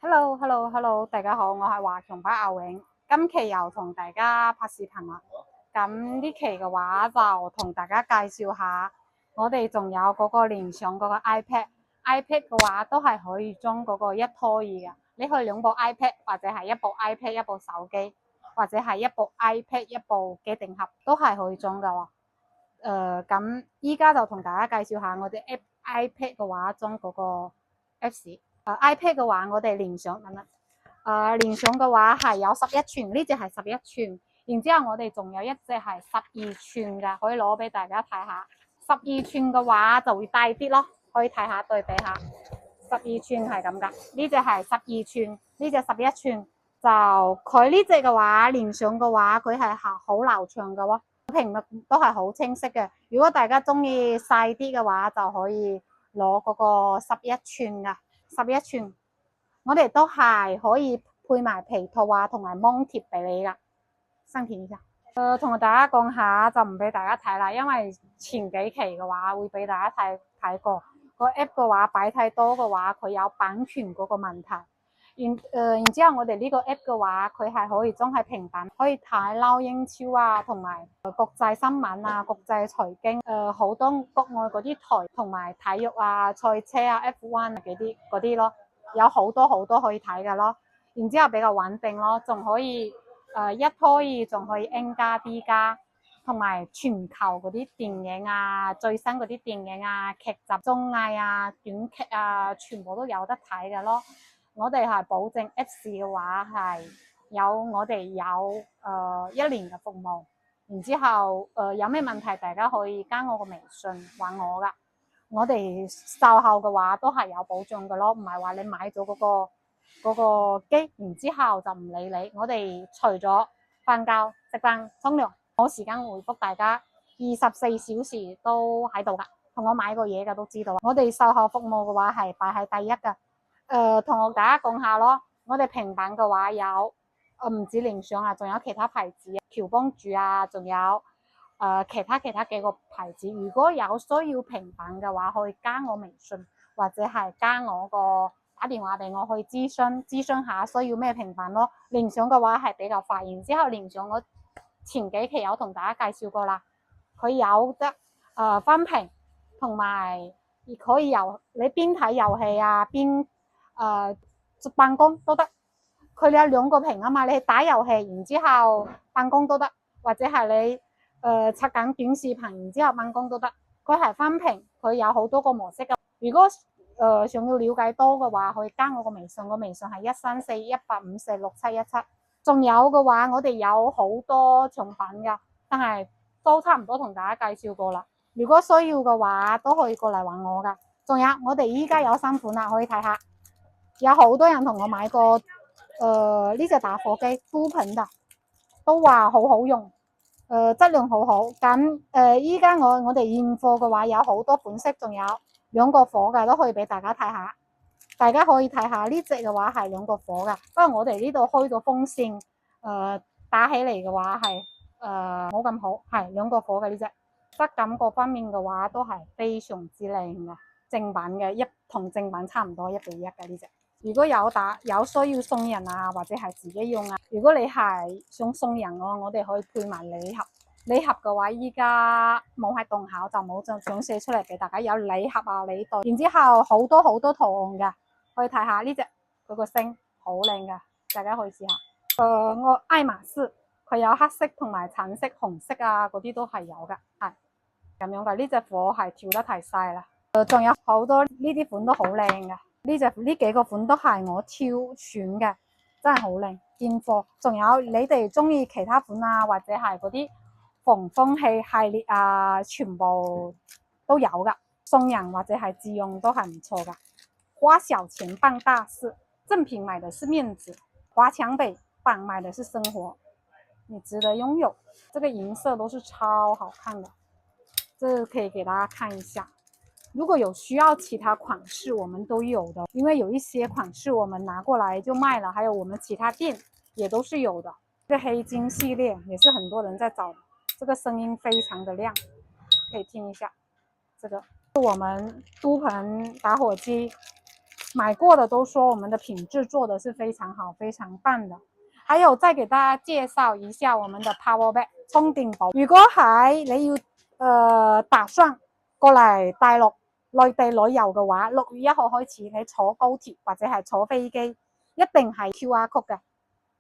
Hello，大家好，我係華強北阿永，今期又同大家拍視頻啦。咁呢期嘅話就同大家介紹下，我哋仲有嗰個聯想嗰個 iPad 嘅話都係可以裝嗰個一拖二嘅，你可以兩部 iPad 或者係一部 iPad 一部手機，或者係一部 iPad 一部機頂盒都係可以裝噶喎。咁依家就同大家介紹下我哋 iPad 嘅話裝嗰個 Apps。iPad 嘅話，我哋聯想聯想嘅話係有11寸，呢隻係11寸，然之後我哋仲有一隻係12寸嘅，可以攞俾大家睇下。12寸嘅話就會大啲咯，可以睇下對比下。12寸係咁噶，呢隻係12寸，呢隻11寸。就佢呢隻嘅話，聯想嘅話佢係好流暢嘅喎，屏幕都係好清晰嘅。如果大家中意細啲嘅話，就可以攞嗰個11寸噶。11寸，我哋都係可以配埋皮套啊，同埋芒貼俾你噶。生田一下，同大家講下就唔俾大家睇啦，因為前幾期嘅話會俾大家睇過個 app 嘅話擺太多嘅話，佢有版權嗰個問題。然之後我哋呢個 app 嘅話，佢係可以裝喺平板，可以睇撈英超啊，同埋國際新聞啊、國際財經，好多國外嗰啲台同埋體育啊、賽車啊、F1 嗰啲咯，有好多可以睇㗎咯。然之後比較穩定咯，仲可以一拖二，仲可以 N 加 B 加，同埋全球嗰啲電影啊、最新嗰啲電影啊、劇集、綜藝啊、短劇啊，全部都有得睇㗎咯。我哋係保證 Apps 嘅話係我哋有1年嘅服務，然之後有咩問題大家可以加我個微信揾我噶，我哋售後嘅話都係有保障嘅咯，唔係話你買咗嗰個機，然之後就唔理你，我哋除咗瞓覺、食飯、沖涼，冇時間回覆大家，24小時都喺度噶，同我買過嘢嘅都知道，我哋售後服務嘅話係擺喺第一噶。同大家講下咯，我哋平板嘅話有唔止聯想啊，仲有其他牌子，喬幫主啊，仲有其他幾個牌子。如果有需要平板嘅話，可以加我微信或者係加我個打電話俾我，去諮詢下需要咩平板咯。聯想嘅話係比較快，然之後聯想我前幾期有同大家介紹過啦，佢有得分屏，同埋亦可以你邊睇遊戲啊邊辦公都得，佢有兩個屏啊嘛，你打遊戲然之後辦公都得，或者係你刷緊短視頻然之後辦公都得。佢係分屏，佢有好多個模式噶。如果想要了解多嘅話，可以加我個微信，我微信係13418546717。仲有嘅話，我哋有好多獎品噶，但係都差唔多同大家介紹過啦。如果需要嘅話，都可以過嚟揾我噶。仲有我哋依家有新款啦，可以睇下。有好多人同我買過呢隻打火機都品的，都話好好用，質量好好。咁依家我哋現貨嘅話有好多款式，仲有兩個火嘅都可以俾大家睇下。大家可以睇下呢隻嘅話係兩個火嘅，不過我哋呢度開咗風扇，打起嚟嘅話係冇咁好，係兩個火嘅呢隻。質感各方面嘅話都係非常之靚嘅，正版嘅同正版差唔多1:1嘅呢隻。如果有需要送人啊，或者係自己用啊，如果你係想送人我哋可以配埋禮盒。禮盒嘅話依家冇喺檔口，就冇想寫出嚟俾大家。有禮盒啊、禮袋，然之後好多圖案嘅，可以睇下呢隻嗰個星好靚嘅，大家可以試下。我愛馬仕，佢有黑色同埋橙色、紅色啊嗰啲都係有嘅，係咁樣嘅。呢隻火係跳得太細啦。仲有好多呢啲款都好靚嘅。呢幾個款都係我挑選嘅，真係好靚，現貨。仲有你哋中意其他款啊，或者係嗰啲防風器系列啊，全部都有噶，送人或者係自用都係唔錯噶。花小錢辦大事，正品買的是面子，華強北版買的是生活，你值得擁有。這個銀色都是超好看的，這個可以給大家看一下。如果有需要其他款式，我們都有的，因為有一些款式我們拿過來就賣了，還有我們其他店也都是有的。這個黑金系列也是很多人在找的，這個聲音非常的亮，可以聽一下。這個是我們都盆打火機，買過的都說我們的品質做的是非常好，非常棒的。還有再給大家介紹一下我們的 Power Bank 充電寶。如果係你要打算過嚟大陸內地旅遊嘅話，6月1號開始你坐高鐵或者係坐飛機，一定係 QR code 嘅，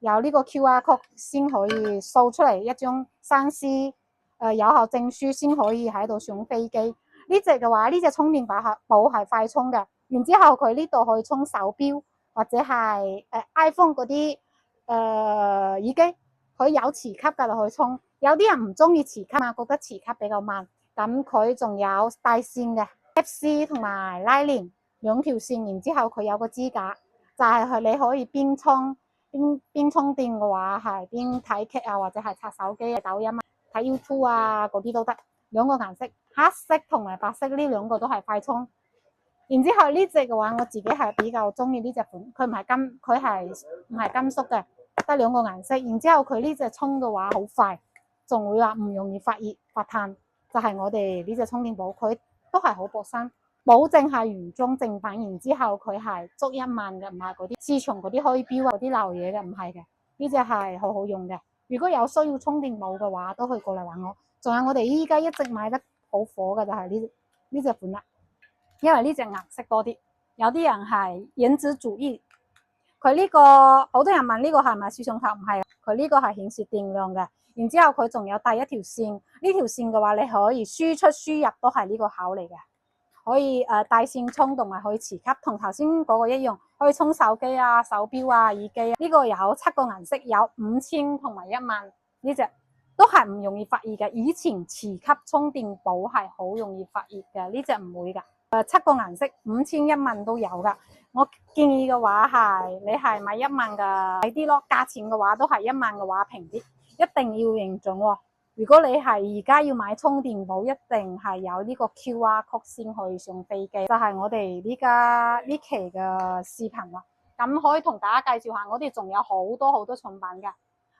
有呢個 QR code 先可以掃出嚟一張3C 有效證書，先可以喺度上飛機。呢隻嘅話，呢隻充電寶係快充嘅，然之後佢呢度可以充手錶或者係iPhone 嗰啲耳機，佢有磁吸㗎就可以充。有啲人唔中意磁吸啊，覺得磁吸比較慢，咁佢仲有帶線嘅 FC 同埋拉鏈兩條線，然之後佢有個支架，就係你可以邊充電嘅話，係邊睇劇啊，或者係刷手機、抖音啊、睇 YouTube 啊嗰啲都得。兩個顏色，黑色同埋白色呢兩個都係快充。然之後呢隻嘅話，我自己係比較中意呢隻款，佢唔係金屬嘅，得兩個顏色。然之後佢呢隻充嘅話好快，仲會話唔容易發熱發燙。就係我哋呢隻充電寶，佢都係好薄身，保證係原裝正品。然之後佢係足1萬嘅，唔係嗰啲市場嗰啲虛標啊嗰啲流嘢嘅，唔係嘅。呢隻係好好用嘅。如果有需要充電寶嘅話，都可以過嚟揾我。仲有我哋依家一直買得好火嘅就係呢隻款啦，因為呢隻顏色多啲。有啲人係影子主義，佢呢個好多人問呢個係咪攝像頭？唔係，佢呢個係顯示電量嘅。然之後佢仲有帶一條線，呢條線嘅話你可以輸出輸入都係呢個口嚟嘅，可以帶線充同埋可以磁吸，同頭先嗰個一樣，可以充手機啊、手錶啊、耳機啊。呢個有7個顏色，有5000同埋1萬呢隻。都係唔容易發熱嘅，以前磁吸充電寶係好容易發熱嘅，呢隻唔會噶。7個顏色，5000、1萬都有噶。我建議嘅話係你係買1萬嘅抵啲咯，價錢嘅話都係1萬嘅話平啲，一定要認準喎。如果你係而家要買充電寶，一定係有呢個 QR code 先可以上飛機。就係我哋呢家呢期嘅視頻啦。咁可以同大家介紹下，我哋仲有好多產品嘅，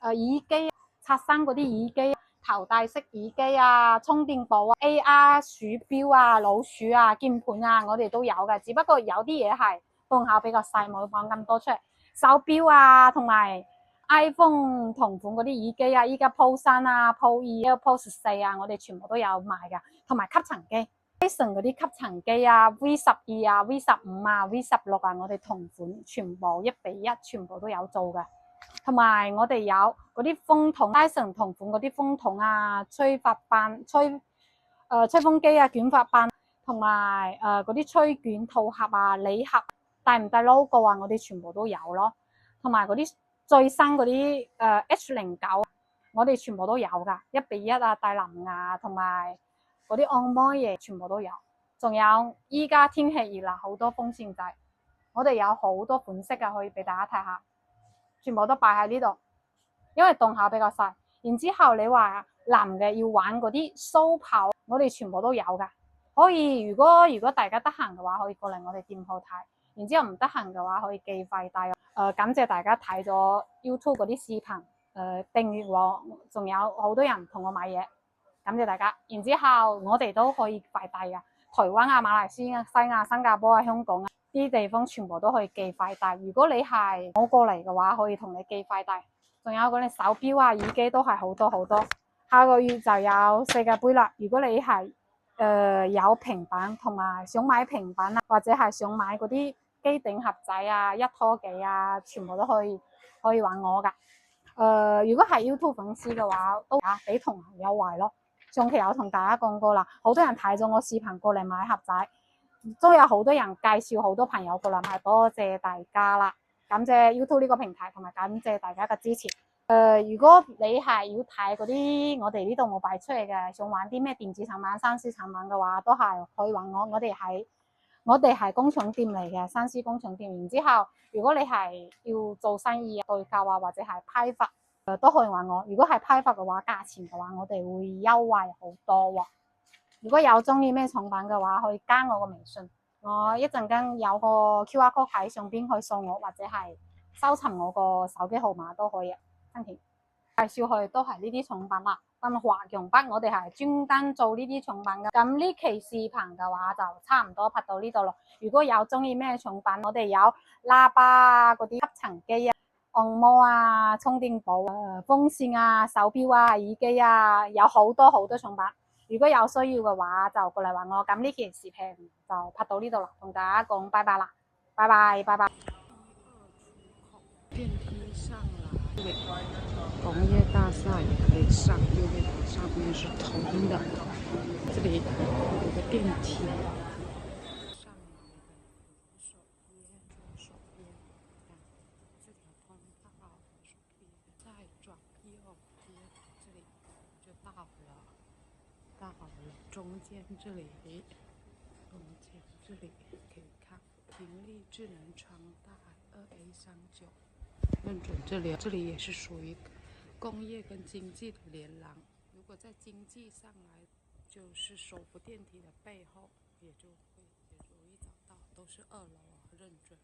耳機。拆身嗰啲耳機、頭戴式耳機啊、充電寶啊、AR 鼠標啊、老鼠啊、鍵盤啊，我哋都有嘅。只不過有啲嘢係功效比較細，冇放咁多出嚟。手錶啊，同埋 iPhone 同款嗰啲耳機啊，依家 Pro 3啊、Pro 2、Pro 14啊，我哋全部都有賣嘅。同埋吸塵機 Dyson 嗰啲吸塵機啊、V12啊、V15啊、V16啊，我哋同款全部1比1，全部都有做嘅。同埋我哋有嗰啲風筒 Dyson 同款嗰啲風筒啊、吹風機啊、捲髮棒，同埋嗰啲吹捲套盒啊、禮盒帶唔帶 logo 啊，我哋全部都有咯。同埋嗰啲最新嗰啲H09，我哋全部都有噶，1比1啊、帶藍牙同埋嗰啲按摩嘢全部都有。仲有依家天氣熱啦，好多風扇仔，我哋有好多款式啊，可以俾大家睇下。全部都擺喺呢度，因為動效比較細。然之後你話男嘅要玩嗰啲鬚刨，我哋全部都有噶。可以，如果大家得閒嘅話，可以過嚟我哋店鋪睇。然之後唔得閒嘅話，可以寄快遞。感謝大家睇咗 YouTube 嗰啲視頻，訂閱我，仲有好多人同我買嘢，感謝大家。然之後我哋都可以快遞噶，台灣啊、馬來西亞、新加坡啊、香港啊。啲地方全部都可以寄快遞。如果你係我過嚟嘅話，可以同你寄快遞。仲有嗰啲手錶啊、耳機都係好多。下個月就有世界盃啦。如果你係有平板同埋想買平板啊，或者係想買嗰啲機頂盒仔啊、一拖幾啊，全部都可以揾我噶。如果係 YouTube 粉絲嘅話，都俾同行優惠咯。上期有同大家講過啦，好多人睇咗我視頻過嚟買盒仔。都有好多人介紹好多朋友過嚟買，多謝大家啦！感謝 YouTube 呢個平台，同埋感謝大家嘅支持。如果你係要睇嗰啲我哋呢度冇擺出嚟嘅，想玩啲咩電子產品、3C 產品嘅話，都係可以揾我。我哋係工廠店嚟嘅，3C 工廠店。然之後，如果你係要做生意、對購啊，或者係批發，都可以揾我。如果係批發嘅話，價錢嘅話，我哋會優惠好多喎。如果有中意咩產品嘅話，可以加我個微信，我一陣間有個 QR code 喺上邊，可以掃我，或者係搜尋我個手機號碼都可以。申請介紹去都係呢啲產品啦。咁華強北我哋係專登做呢啲重品嘅。咁呢期視頻嘅話就差唔多拍到呢度咯。如果有中意咩重品，我哋有喇叭啊、嗰啲吸塵機啊、按摩啊、充電寶啊、風扇啊、手錶啊、耳機啊，有好多好多重品。如果有需要嘅話，就過嚟揾我。咁呢期視頻就拍到呢度啦，同大家講拜拜啦，拜拜拜拜。電梯上來，工業大廈也可以上，因為它上面是通的。這裡有個電梯，上來的左手邊，左手邊，看這條通道，左手邊再轉右邊，這裡就到了，中間這裡可以看平利智能窗帶2A39。认准这里也是属于工业跟经济的连廊。如果在经济上来，就是首府电梯的背后，也容易找到，都是2楼啊，认准。